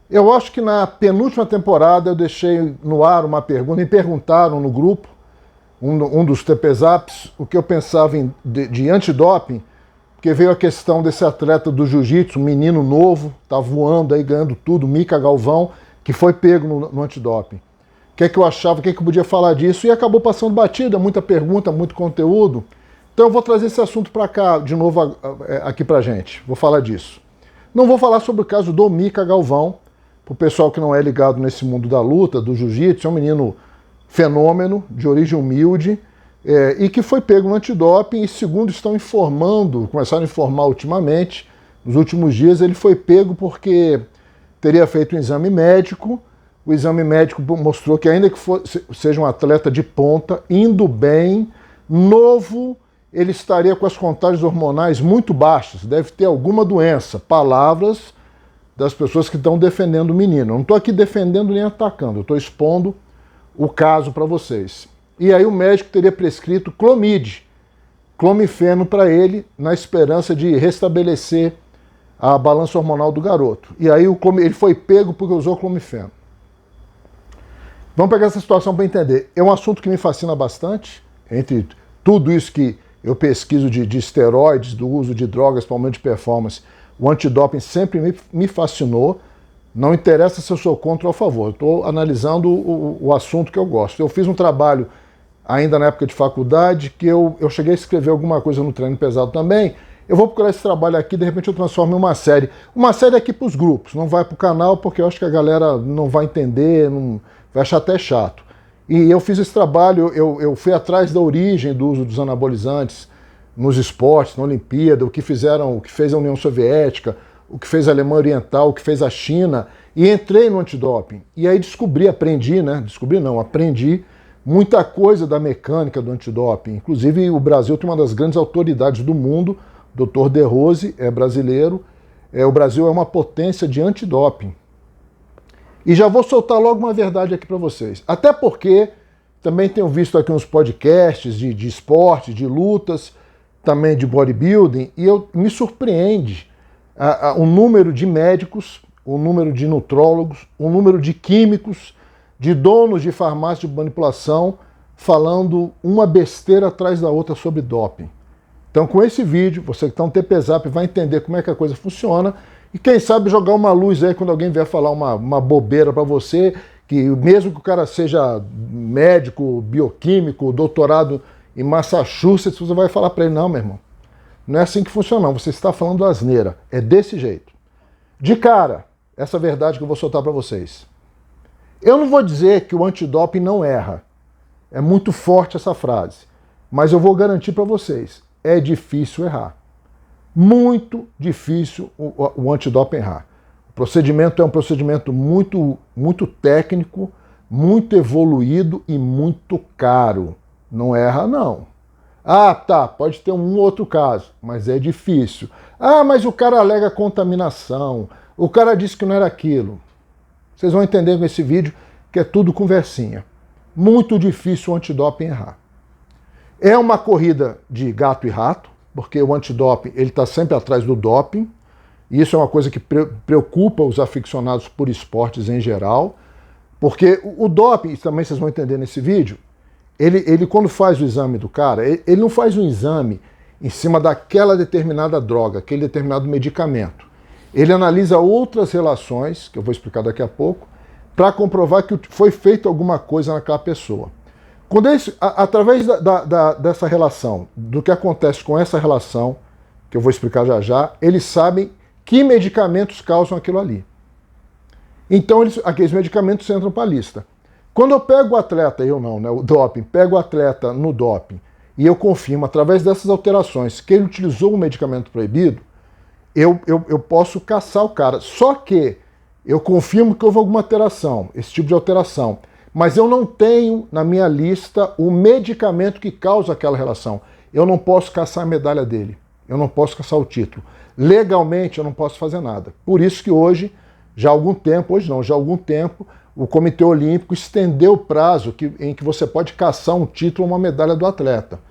Eu acho que na penúltima temporada eu deixei no ar uma pergunta, me perguntaram no grupo, um dos TPZaps, o que eu pensava de antidoping, porque veio a questão desse atleta do jiu-jitsu, um menino novo, tá voando aí, ganhando tudo, Mica Galvão, que foi pego no antidoping. O que é que eu achava, o que é que eu podia falar disso, e acabou passando batida, muita pergunta, muito conteúdo. Então eu vou trazer esse assunto para cá, de novo, aqui pra gente, vou falar disso. Não vou falar sobre o caso do Mica Galvão, para o pessoal que não é ligado nesse mundo da luta, do jiu-jitsu, é um menino fenômeno, de origem humilde, e que foi pego no antidoping, e segundo estão informando, começaram a informar ultimamente, nos últimos dias, ele foi pego porque teria feito um exame médico, o exame médico mostrou que ainda que seja um atleta de ponta, indo bem, novo, ele estaria com as contagens hormonais muito baixas, deve ter alguma doença, palavras das pessoas que estão defendendo o menino. Eu não estou aqui defendendo nem atacando, eu estou expondo o caso para vocês. E aí o médico teria prescrito clomid, clomifeno para ele, na esperança de restabelecer a balança hormonal do garoto. E aí ele foi pego porque usou clomifeno. Vamos pegar essa situação para entender. É um assunto que me fascina bastante, entre tudo isso que eu pesquiso de esteroides, do uso de drogas para aumento de performance. O antidoping sempre me fascinou. Não interessa se eu sou contra ou a favor. Estou analisando o assunto que eu gosto. Eu fiz um trabalho ainda na época de faculdade que eu cheguei a escrever alguma coisa no treino pesado também. Eu vou procurar esse trabalho aqui, de repente eu transformo em uma série. Uma série aqui para os grupos, não vai para o canal porque eu acho que a galera não vai entender, vai achar até chato. E eu fiz esse trabalho, eu fui atrás da origem do uso dos anabolizantes nos esportes, na Olimpíada, o que fez a União Soviética, o que fez a Alemanha Oriental, o que fez a China, e entrei no antidoping. E aí aprendi muita coisa da mecânica do antidoping. Inclusive, o Brasil tem uma das grandes autoridades do mundo, Dr. De Rose, é brasileiro. O Brasil é uma potência de antidoping. E já vou soltar logo uma verdade aqui para vocês. Até porque também tenho visto aqui uns podcasts de esporte, de lutas, também de bodybuilding, e me surpreende o número de médicos, o número de nutrólogos, o número de químicos, de donos de farmácia de manipulação, falando uma besteira atrás da outra sobre doping. Então, com esse vídeo, você que está no TPZap vai entender como é que a coisa funciona e, quem sabe, jogar uma luz aí quando alguém vier falar uma bobeira para você, que mesmo que o cara seja médico, bioquímico, doutorado em Massachusetts, você vai falar para ele, não, meu irmão, não é assim que funciona, não. Você está falando asneira. É desse jeito. De cara, essa verdade que eu vou soltar para vocês. Eu não vou dizer que o antidoping não erra. É muito forte essa frase. Mas eu vou garantir para vocês, é difícil errar. Muito difícil o antidoping errar. O procedimento é um procedimento muito, muito técnico, muito evoluído e muito caro. Não erra, não. Ah, tá, pode ter um outro caso, mas é difícil. Ah, mas o cara alega contaminação, o cara disse que não era aquilo. Vocês vão entender com esse vídeo que é tudo conversinha. Muito difícil o antidoping errar. É uma corrida de gato e rato, porque o antidoping ele está sempre atrás do doping, e isso é uma coisa que preocupa os aficionados por esportes em geral, porque o doping, isso também vocês vão entender nesse vídeo, ele quando faz o exame do cara, ele não faz um exame em cima daquela determinada droga, aquele determinado medicamento. Ele analisa outras relações, que eu vou explicar daqui a pouco, para comprovar que foi feita alguma coisa naquela pessoa. Quando através dessa relação, do que acontece com essa relação, que eu vou explicar já já, eles sabem que medicamentos causam aquilo ali. Então aqueles medicamentos entram para a lista. Quando eu pego o atleta, eu não, né, o doping, pego o atleta no doping e eu confirmo, através dessas alterações, que ele utilizou um medicamento proibido, eu posso caçar o cara. Só que eu confirmo que houve alguma alteração, esse tipo de alteração, mas eu não tenho na minha lista o medicamento que causa aquela relação. Eu não posso caçar a medalha dele, eu não posso caçar o título. Legalmente eu não posso fazer nada. Por isso que hoje, já há algum tempo, o Comitê Olímpico estendeu o prazo em que você pode caçar um título ou uma medalha do atleta.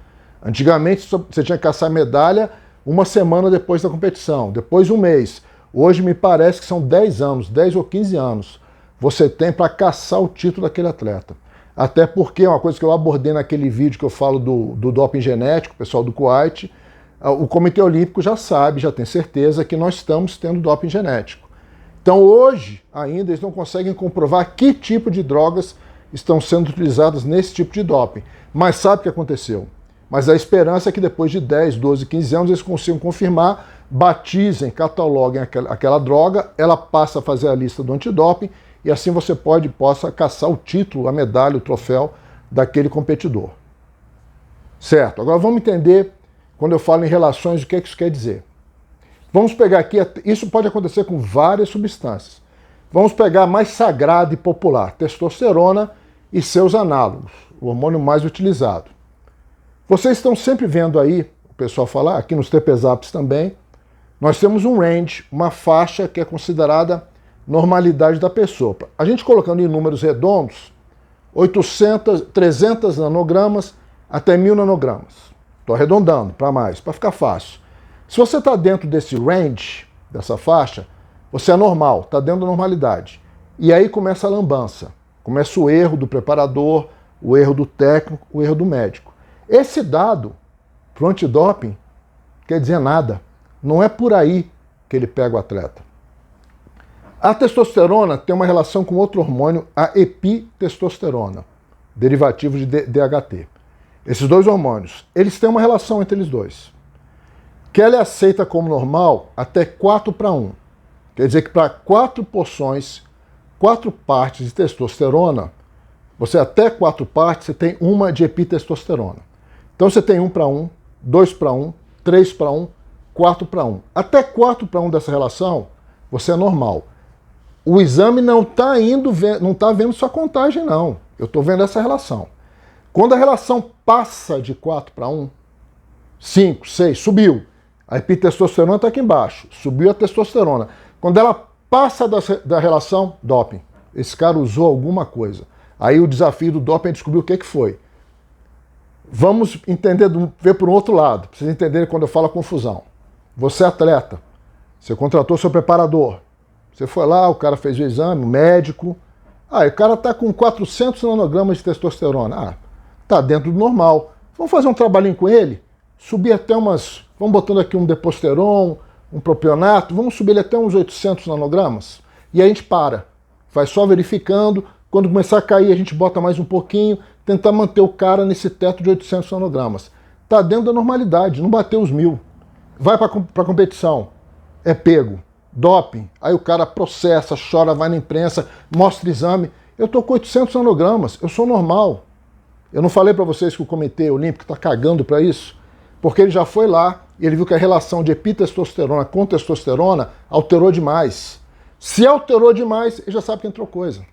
Antigamente você tinha que caçar a medalha uma semana depois da competição, depois um mês. Hoje me parece que são 10 anos, 10 ou 15 anos, você tem para caçar o título daquele atleta. Até porque é uma coisa que eu abordei naquele vídeo que eu falo do doping genético, o pessoal do Kuwait, o Comitê Olímpico já sabe, já tem certeza que nós estamos tendo doping genético. Então hoje ainda eles não conseguem comprovar que tipo de drogas estão sendo utilizadas nesse tipo de doping. Mas sabe o que aconteceu? Mas a esperança é que depois de 10, 12, 15 anos eles consigam confirmar, batizem, cataloguem aquela droga, ela passa a fazer a lista do antidoping e assim você possa caçar o título, a medalha, o troféu daquele competidor. Certo, agora vamos entender, quando eu falo em relações, o que é que isso quer dizer. Vamos pegar aqui, isso pode acontecer com várias substâncias. Vamos pegar a mais sagrada e popular, testosterona e seus análogos, o hormônio mais utilizado. Vocês estão sempre vendo aí, o pessoal falar, aqui nos TPZaps também, nós temos um range, uma faixa que é considerada normalidade da pessoa. A gente colocando em números redondos, 300 nanogramas até 1000 nanogramas. Estou arredondando para mais, para ficar fácil. Se você está dentro desse range, dessa faixa, você é normal, está dentro da normalidade. E aí começa a lambança, começa o erro do preparador, o erro do técnico, o erro do médico. Esse dado para o antidoping quer dizer nada. Não é por aí que ele pega o atleta. A testosterona tem uma relação com outro hormônio, a epitestosterona, derivativo de DHT. Esses dois hormônios, eles têm uma relação entre eles dois, que ela é aceita como normal até 4:1. Quer dizer que para 4 porções, 4 partes de testosterona, você até 4 partes, você tem uma de epitestosterona. Então você tem 1:1, 2:1, 3:1, 4:1. Até 4:1 dessa relação, você é normal. O exame não está vendo sua contagem, não. Eu estou vendo essa relação. Quando a relação passa de 4:1, 5, 6, subiu. A epitestosterona está aqui embaixo, subiu a testosterona. Quando ela passa da relação, doping. Esse cara usou alguma coisa. Aí o desafio do doping é descobrir o que foi. Vamos entender, ver por um outro lado, para vocês entenderem quando eu falo confusão. Você é atleta, você contratou seu preparador, você foi lá, o cara fez o exame, o médico, o cara está com 400 nanogramas de testosterona, está dentro do normal. Vamos fazer um trabalhinho com ele, subir até vamos botando aqui um deposteron, um propionato, vamos subir ele até uns 800 nanogramas, e aí a gente para, vai só verificando, quando começar a cair a gente bota mais um pouquinho, tentar manter o cara nesse teto de 800 nanogramas. Está dentro da normalidade, não bateu os 1000. Vai para a competição, é pego, doping, aí o cara processa, chora, vai na imprensa, mostra exame. Eu estou com 800 nanogramas, eu sou normal. Eu não falei para vocês que o Comitê Olímpico está cagando para isso? Porque ele já foi lá e ele viu que a relação de epitestosterona com testosterona alterou demais. Se alterou demais, ele já sabe que entrou coisa.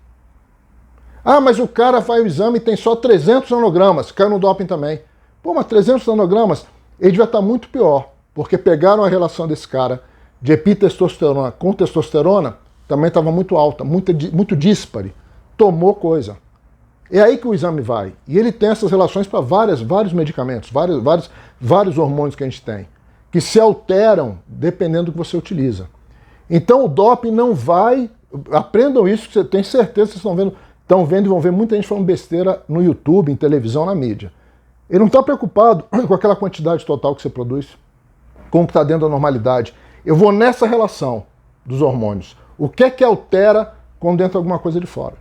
Mas o cara faz o exame e tem só 300 nanogramas, caiu no doping também. Pô, mas 300 nanogramas, ele devia estar muito pior, porque pegaram a relação desse cara de epitestosterona com testosterona, também estava muito alta, muito díspare, tomou coisa. É aí que o exame vai. E ele tem essas relações para vários medicamentos, vários hormônios que a gente tem, que se alteram dependendo do que você utiliza. Então o doping não vai... Aprendam isso, que você tem certeza que vocês estão vendo e vão ver muita gente falando besteira no YouTube, em televisão, na mídia. Ele não está preocupado com aquela quantidade total que você produz, com o que está dentro da normalidade. Eu vou nessa relação dos hormônios. O que é que altera quando entra alguma coisa de fora?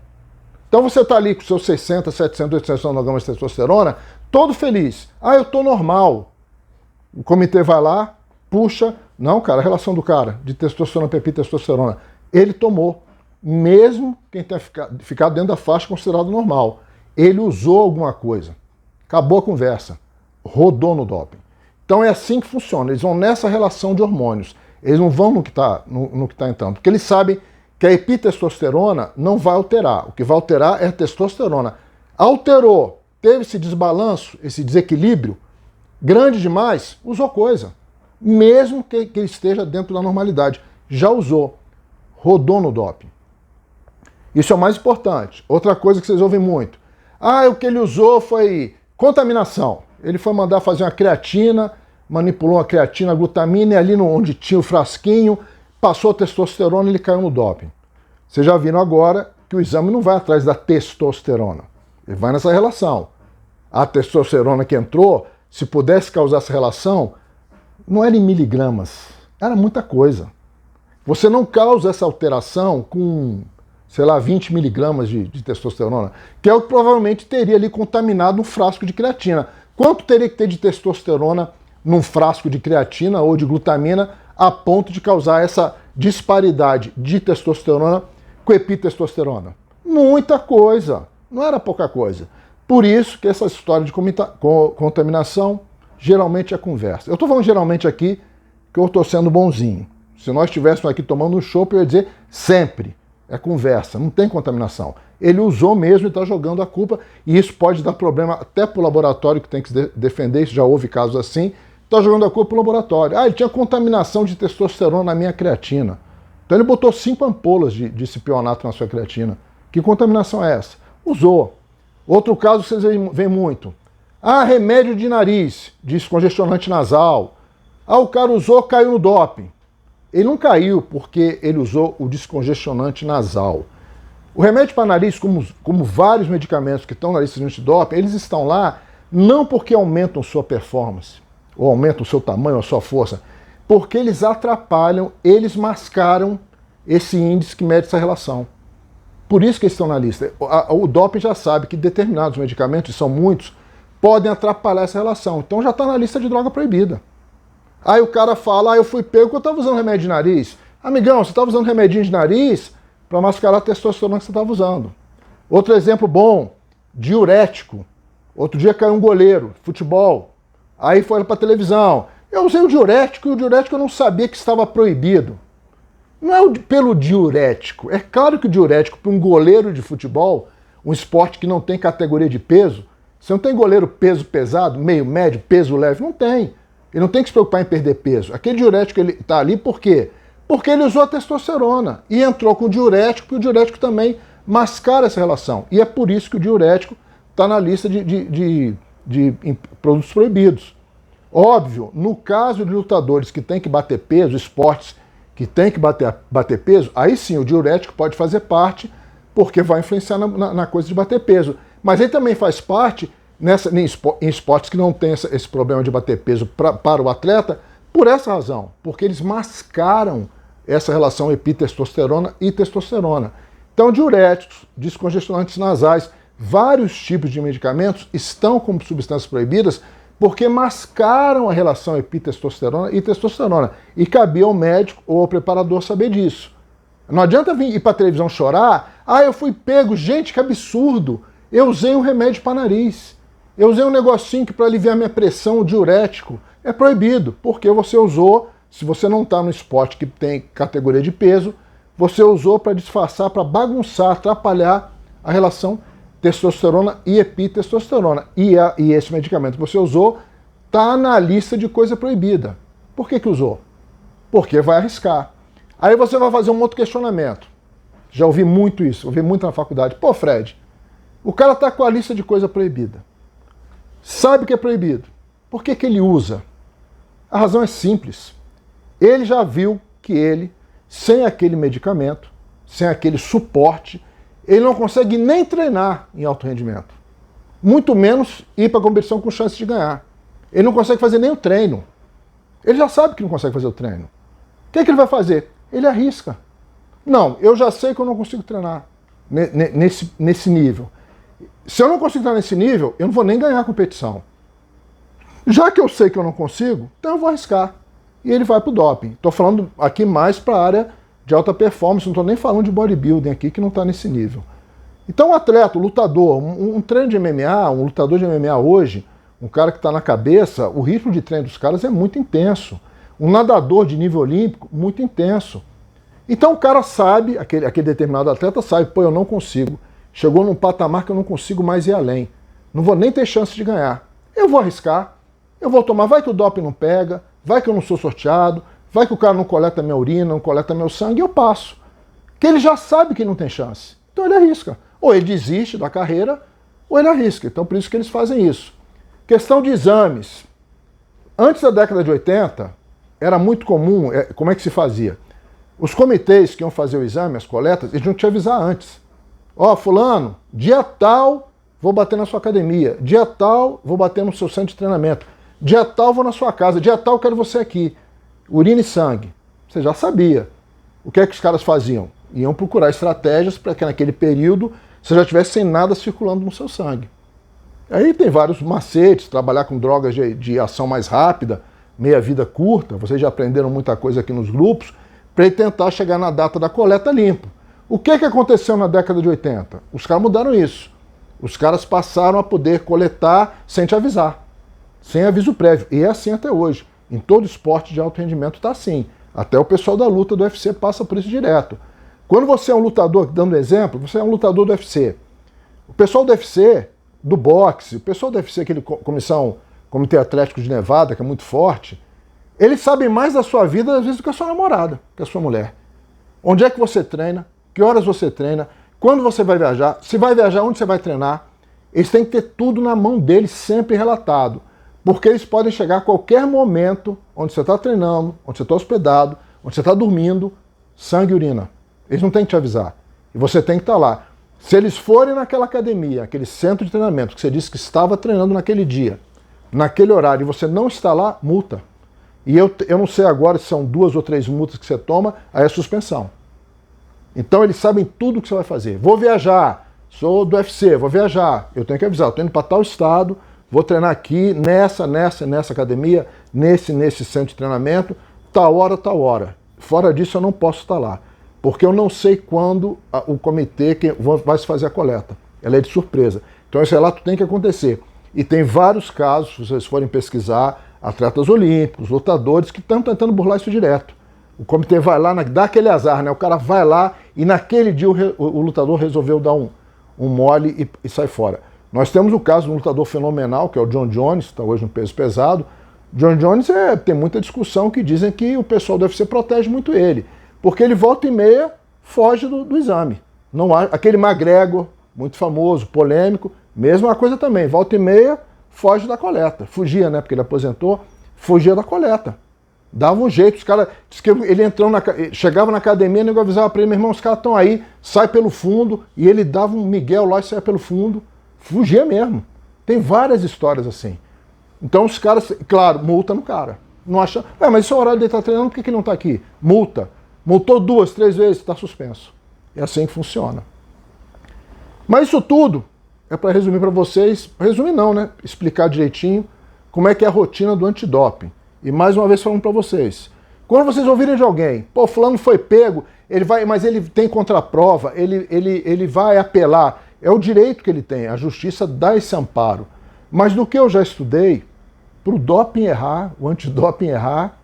Então você está ali com seus 600, 700, 800 nanogramas de testosterona, todo feliz. Eu estou normal. O comitê vai lá, puxa. Não, cara, a relação do cara de testosterona para epitestosterona, ele tomou. Mesmo quem tenha ficado dentro da faixa considerado normal. Ele usou alguma coisa. Acabou a conversa. Rodou no doping. Então é assim que funciona. Eles vão nessa relação de hormônios. Eles não vão no que está entrando. Porque eles sabem que a epitestosterona não vai alterar. O que vai alterar é a testosterona. Alterou, teve esse desbalanço, esse desequilíbrio grande demais, usou coisa. Mesmo que ele esteja dentro da normalidade. Já usou. Rodou no doping. Isso é o mais importante. Outra coisa que vocês ouvem muito. O que ele usou foi contaminação. Ele foi mandar fazer uma creatina, manipulou uma creatina, glutamina, e ali onde tinha o frasquinho, passou a testosterona e ele caiu no doping. Vocês já viram agora que o exame não vai atrás da testosterona. Ele vai nessa relação. A testosterona que entrou, se pudesse causar essa relação, não era em miligramas, era muita coisa. Você não causa essa alteração com, sei lá, 20 miligramas de testosterona, que é o que provavelmente teria ali contaminado um frasco de creatina. Quanto teria que ter de testosterona num frasco de creatina ou de glutamina a ponto de causar essa disparidade de testosterona com epitestosterona? Muita coisa, não era pouca coisa. Por isso que essa história de contaminação geralmente é conversa. Eu estou falando geralmente aqui que eu estou sendo bonzinho. Se nós estivéssemos aqui tomando um chopp, eu ia dizer sempre. É conversa, não tem contaminação. Ele usou mesmo e está jogando a culpa, e isso pode dar problema até para o laboratório que tem que se defender, isso já houve casos assim, está jogando a culpa para o laboratório. Ah, ele tinha contaminação de testosterona na minha creatina. Então ele botou 5 ampolas de cipionato na sua creatina. Que contaminação é essa? Usou. Outro caso que vocês veem muito. Ah, remédio de nariz, descongestionante nasal. Ah, o cara usou, caiu no doping. Ele não caiu porque ele usou o descongestionante nasal. O remédio para nariz, como vários medicamentos que estão na lista de antidoping, eles estão lá não porque aumentam sua performance, ou aumentam o seu tamanho, a sua força, porque eles atrapalham, eles mascaram esse índice que mede essa relação. Por isso que eles estão na lista. O doping já sabe que determinados medicamentos, e são muitos, podem atrapalhar essa relação. Então já está na lista de droga proibida. Aí o cara fala, eu fui pego porque eu estava usando remédio de nariz. Amigão, você estava usando remedinho de nariz para mascarar a testosterona que você estava usando. Outro exemplo bom, diurético. Outro dia caiu um goleiro, futebol. Aí foi para a televisão. Eu usei o diurético e o diurético eu não sabia que estava proibido. Não é pelo diurético. É claro que o diurético para um goleiro de futebol, um esporte que não tem categoria de peso, você não tem goleiro peso pesado, meio médio, peso leve, não tem. Ele não tem que se preocupar em perder peso. Aquele diurético ele está ali por quê? Porque ele usou a testosterona e entrou com o diurético, porque o diurético também mascara essa relação. E é por isso que o diurético está na lista de produtos proibidos. Óbvio, no caso de lutadores que têm que bater peso, esportes que têm que bater peso, aí sim o diurético pode fazer parte, porque vai influenciar na coisa de bater peso. Mas ele também faz parte em esportes que não tem esse problema de bater peso para o atleta, por essa razão, porque eles mascaram essa relação epitestosterona e testosterona. Então, diuréticos, descongestionantes nasais, vários tipos de medicamentos estão como substâncias proibidas porque mascaram a relação epitestosterona e testosterona. E cabia ao médico ou ao preparador saber disso. Não adianta vir ir para a televisão chorar, eu fui pego, gente, que absurdo, eu usei um remédio para nariz. Eu usei um negocinho que para aliviar minha pressão, o diurético, é proibido, porque você usou, se você não está no esporte que tem categoria de peso, você usou para disfarçar, para bagunçar, atrapalhar a relação testosterona e epitestosterona. E esse medicamento que você usou está na lista de coisa proibida. Por que usou? Porque vai arriscar. Aí você vai fazer um outro questionamento. Já ouvi muito isso, ouvi muito na faculdade. Pô, Fred, o cara está com a lista de coisa proibida. Sabe que é proibido. Por que ele usa? A razão é simples. Ele já viu que ele, sem aquele medicamento, sem aquele suporte, ele não consegue nem treinar em alto rendimento. Muito menos ir para a competição com chance de ganhar. Ele não consegue fazer nem o treino. Ele já sabe que não consegue fazer o treino. O que ele vai fazer? Ele arrisca. Não, eu já sei que eu não consigo treinar nesse nível. Se eu não consigo treinar nesse nível, eu não vou nem ganhar a competição. Já que eu sei que eu não consigo, então eu vou arriscar. E ele vai para o doping. Estou falando aqui mais para a área de alta performance, não estou nem falando de bodybuilding aqui, que não está nesse nível. Então o atleta, o lutador, um treino de MMA, um lutador de MMA hoje, um cara que está na cabeça, o ritmo de treino dos caras é muito intenso. Um nadador de nível olímpico, muito intenso. Então o cara sabe, aquele determinado atleta sabe, pô, eu não consigo. Chegou num patamar que eu não consigo mais ir além. Não vou nem ter chance de ganhar. Eu vou arriscar, eu vou tomar, vai que o doping não pega, vai que eu não sou sorteado, vai que o cara não coleta minha urina, não coleta meu sangue, eu passo. Que ele já sabe que não tem chance. Então ele arrisca. Ou ele desiste da carreira, ou ele arrisca. Então por isso que eles fazem isso. Questão de exames. Antes da década de 80, era muito comum, como é que se fazia? Os comitês que iam fazer o exame, as coletas, eles tinham que te avisar antes. Ó, fulano, dia tal vou bater na sua academia, dia tal vou bater no seu centro de treinamento, dia tal vou na sua casa, dia tal quero você aqui. Urina e sangue. Você já sabia. O que é que os caras faziam? Iam procurar estratégias para que naquele período você já tivesse sem nada circulando no seu sangue. Aí tem vários macetes, trabalhar com drogas de ação mais rápida, meia-vida curta, vocês já aprenderam muita coisa aqui nos grupos, para tentar chegar na data da coleta limpo. O que aconteceu na década de 80? Os caras mudaram isso. Os caras passaram a poder coletar sem te avisar, sem aviso prévio. E é assim até hoje. Em todo esporte de alto rendimento está assim. Até o pessoal da luta do UFC passa por isso direto. Quando você é um lutador, dando exemplo, você é um lutador do UFC. O pessoal do UFC, do boxe, o pessoal do UFC, aquele Comitê Atlético de Nevada, que é muito forte, eles sabem mais da sua vida, às vezes, do que a sua namorada, que a sua mulher. Onde é que você treina, que horas você treina, quando você vai viajar, se vai viajar, onde você vai treinar. Eles têm que ter tudo na mão deles, sempre relatado. Porque eles podem chegar a qualquer momento onde você está treinando, onde você está hospedado, onde você está dormindo, sangue e urina. Eles não têm que te avisar. E você tem que estar lá. Se eles forem naquela academia, aquele centro de treinamento que você disse que estava treinando naquele dia, naquele horário, e você não está lá, multa. E eu não sei agora se são 2 ou 3 multas que você toma, aí é suspensão. Então eles sabem tudo o que você vai fazer. Vou viajar, sou do UFC, vou viajar. Eu tenho que avisar, estou indo para tal estado, vou treinar aqui, nessa academia, nesse centro de treinamento, tal hora. Fora disso eu não posso estar lá. Porque eu não sei quando o comitê vai se fazer a coleta. Ela é de surpresa. Então esse relato tem que acontecer. E tem vários casos, se vocês forem pesquisar, atletas olímpicos, lutadores, que estão tentando burlar isso direto. O comitê vai lá, dá aquele azar, né? O cara vai lá e naquele dia o lutador resolveu dar um mole e sai fora. Nós temos o caso de um lutador fenomenal, que é o John Jones, que está hoje no peso pesado. John Jones tem muita discussão que dizem que o pessoal do UFC protege muito ele. Porque ele volta e meia foge do exame. Não há, aquele McGregor, muito famoso, polêmico, mesma coisa também. Volta e meia foge da coleta. Fugia, né? Porque ele aposentou, fugia da coleta. Dava um jeito, os caras. Ele chegava na academia, o nego avisava para ele, meu irmão, os caras estão aí, sai pelo fundo, e ele dava um migué lá e saia pelo fundo. Fugia mesmo. Tem várias histórias assim. Então os caras, claro, multa no cara. Não acha, mas esse é o horário dele estar treinando, por que ele não está aqui? Multa. Multou 2, 3 vezes, está suspenso. É assim que funciona. Mas isso tudo é para resumir para vocês, resumir não, né? Explicar direitinho como é que é a rotina do antidoping. E mais uma vez falando para vocês, quando vocês ouvirem de alguém, pô, fulano foi pego, mas ele tem contraprova, ele vai apelar, é o direito que ele tem, a justiça dá esse amparo. Mas do que eu já estudei, para o doping errar, o antidoping errar,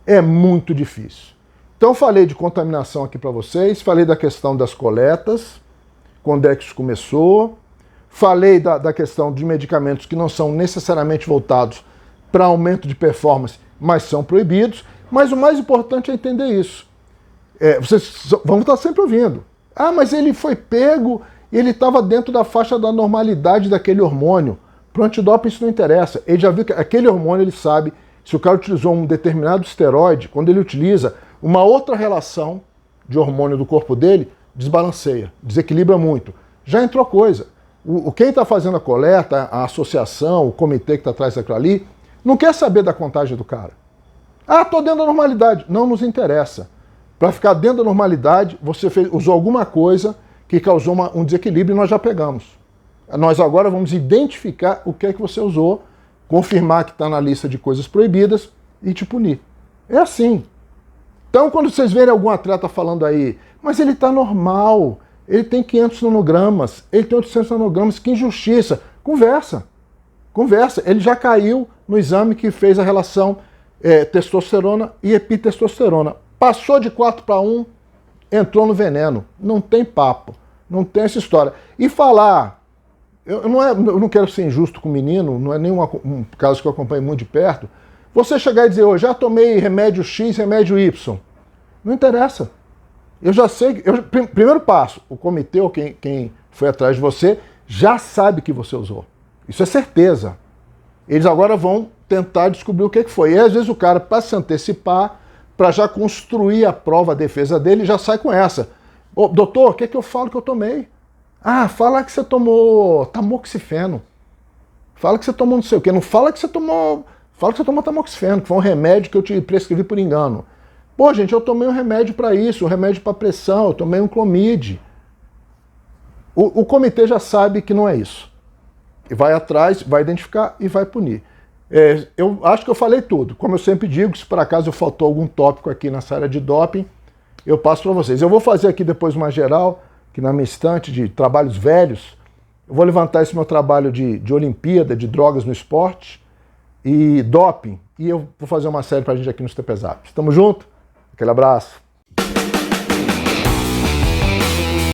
é muito difícil. Então falei de contaminação aqui para vocês, falei da questão das coletas, quando é que isso começou, falei da questão de medicamentos que não são necessariamente voltados para aumento de performance, mas são proibidos. Mas o mais importante é entender isso. Vocês vão estar sempre ouvindo. Ah, mas ele foi pego e ele estava dentro da faixa da normalidade daquele hormônio. Para o antidoping isso não interessa. Ele já viu que aquele hormônio, ele sabe, se o cara utilizou um determinado esteroide, quando ele utiliza uma outra relação de hormônio do corpo dele, desbalanceia, desequilibra muito. Já entrou coisa. Quem está fazendo a coleta, a associação, o comitê que está atrás daquilo ali, não quer saber da contagem do cara. Ah, estou dentro da normalidade. Não nos interessa. Para ficar dentro da normalidade, você usou alguma coisa que causou um desequilíbrio e nós já pegamos. Nós agora vamos identificar o que é que você usou, confirmar que está na lista de coisas proibidas e te punir. É assim. Então, quando vocês verem algum atleta falando aí, mas ele está normal, ele tem 500 nanogramas, ele tem 800 nanogramas, que injustiça. Conversa. Ele já caiu no exame que fez a relação testosterona e epitestosterona. Passou de 4 para 1, entrou no veneno. Não tem papo, não tem essa história. E falar, eu não quero ser injusto com o menino, não é um caso que eu acompanho muito de perto, você chegar e dizer, eu já tomei remédio X, remédio Y. Não interessa. Eu já sei, primeiro passo, o comitê ou quem foi atrás de você já sabe que você usou. Isso é certeza. Eles agora vão tentar descobrir o que foi. E às vezes o cara, para se antecipar, para já construir a prova, a defesa dele, já sai com essa. Ô, doutor, o que eu falo que eu tomei? Ah, fala que você tomou tamoxifeno. Fala que você tomou não sei o quê. Não fala que você tomou... Fala que você tomou tamoxifeno, que foi um remédio que eu te prescrevi por engano. Pô, gente, eu tomei um remédio para isso, um remédio para pressão, eu tomei um Clomid. O comitê já sabe que não é isso. E vai atrás, vai identificar e vai punir. Eu acho que eu falei tudo. Como eu sempre digo, se por acaso faltou algum tópico aqui nessa área de doping, eu passo para vocês. Eu vou fazer aqui depois uma geral, que na minha estante de trabalhos velhos, eu vou levantar esse meu trabalho de Olimpíada, de drogas no esporte e doping, e eu vou fazer uma série para a gente aqui nos TPZap. Estamos juntos? Aquele abraço.